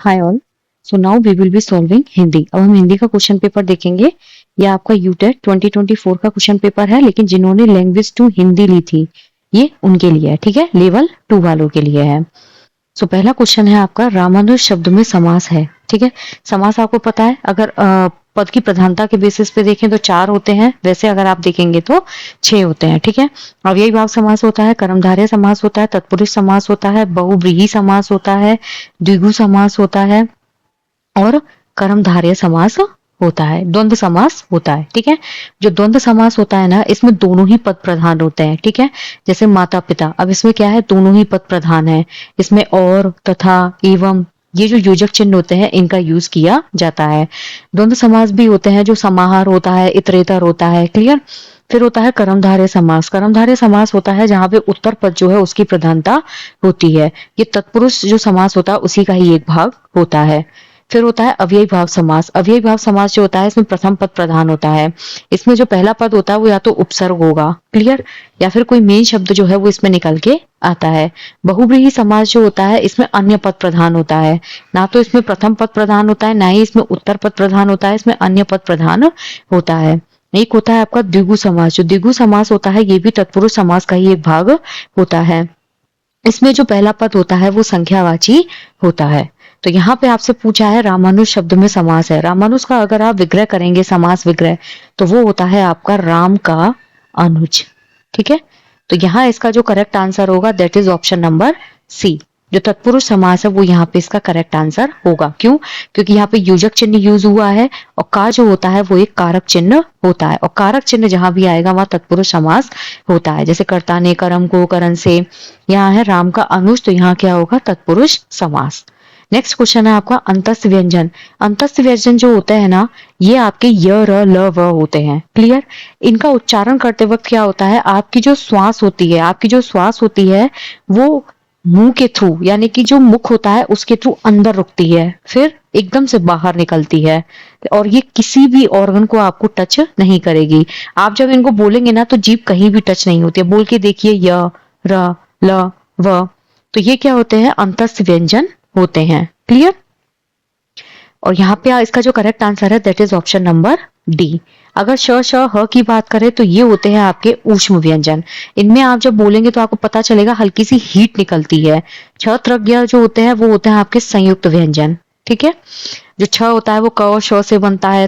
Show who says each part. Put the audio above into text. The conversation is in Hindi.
Speaker 1: Hi all. So now we will be solving Hindi. अब हम हिंदी का क्वेश्चन पेपर देखेंगे। ये आपका यूटेट 2024 का क्वेश्चन पेपर है, लेकिन जिन्होंने लैंग्वेज 2 हिंदी ली थी ये उनके लिए है, ठीक है, लेवल 2 वालों के लिए है। सो पहला क्वेश्चन है आपका, रामानुज शब्द में समास है, ठीक है। समास आपको पता है, अगर पद की प्रधानता के बेसिस पे देखें तो 4 होते हैं, वैसे अगर आप देखेंगे तो 6 होते हैं, ठीक है। अव्ययी भाव समास होता है, कर्मधारय समास होता है, तत्पुरुष समास होता है, बहुव्रीहि समास होता है, द्विगु समास होता है और कर्मधारय समास होता है, द्वंद्व समास होता है, ठीक है। जो द्वंद्व समास होता है ना, इसमें दोनों ही पद प्रधान होते हैं, ठीक है। जैसे माता पिता, अब इसमें क्या है, दोनों ही पद प्रधान है। इसमें और, तथा, एवं, ये जो योजक चिन्ह होते हैं इनका यूज किया जाता है। द्वंद्व समास भी होते हैं, जो समाहार होता है, इतरेतर होता है, क्लियर। फिर होता है कर्मधारय समास। कर्मधारय समास होता है जहां पे उत्तर पद जो है उसकी प्रधानता होती है। ये तत्पुरुष जो समास होता है उसी का ही एक भाग होता है। फिर होता है अव्ययी भाव समास। अव्ययी भाव समास जो होता है इसमें प्रथम पद प्रधान होता है। इसमें जो पहला पद होता है वो या तो उपसर्ग होगा, क्लियर, या फिर कोई मेन शब्द जो है वो इसमें निकल के आता है। बहुव्रीहि समास जो होता है इसमें अन्य पद प्रधान होता है। ना तो इसमें प्रथम पद प्रधान होता है, ना ही इसमें उत्तर पद प्रधान होता है, इसमें अन्य पद प्रधान होता है। एक होता है आपका द्विगु समास। जो द्विगु समास होता है ये भी तत्पुरुष समास का ही एक भाग होता है। इसमें जो पहला पद होता है वो संख्यावाची होता है। तो यहाँ पे आपसे पूछा है रामानुज शब्द में समास है। रामानुज का अगर आप विग्रह करेंगे, समास विग्रह, तो वो होता है आपका राम का अनुज, ठीक है। तो यहाँ इसका जो करेक्ट आंसर होगा that is option number C. जो तत्पुरुष समास है वो यहाँ पे इसका करेक्ट आंसर होगा। क्यों? क्योंकि यहाँ पे योजक चिन्ह यूज हुआ है और का जो होता है वो एक कारक चिन्ह होता है, और कारक चिन्ह जहां भी आएगा वहां तत्पुरुष समास होता है। जैसे कर्ता ने, कर्म को, करण से, यहाँ है राम का अनुज, तो यहाँ क्या होगा, तत्पुरुष समास। नेक्स्ट क्वेश्चन है आपका अंतस्थ व्यंजन। अंतस्थ व्यंजन जो होते हैं ना, ये आपके य, र, ल, व होते हैं, क्लियर। इनका उच्चारण करते वक्त क्या होता है, आपकी जो श्वास होती है, आपकी जो श्वास होती है वो मुंह के थ्रू, यानी कि जो मुख होता है उसके थ्रू अंदर रुकती है, फिर एकदम से बाहर निकलती है, और ये किसी भी ऑर्गन को आपको टच नहीं करेगी। आप जब इनको बोलेंगे ना तो जीभ कहीं भी टच नहीं होती है। बोल के देखिए, य, र, ल, व, तो ये क्या होते हैं, अंतस्थ व्यंजन होते हैं, क्लियर। और यहाँ पे इसका जो करेक्ट आंसर है that is option number D. अगर श, श, ह की बात करें तो ये होते हैं आपके ऊष्म व्यंजन। इनमें आप जब बोलेंगे तो आपको पता चलेगा हल्की सी हीट निकलती है। छ, त्रज्ञ जो होते हैं वो होते हैं आपके संयुक्त व्यंजन, ठीक है। जो छ होता है वो क और श से बनता है,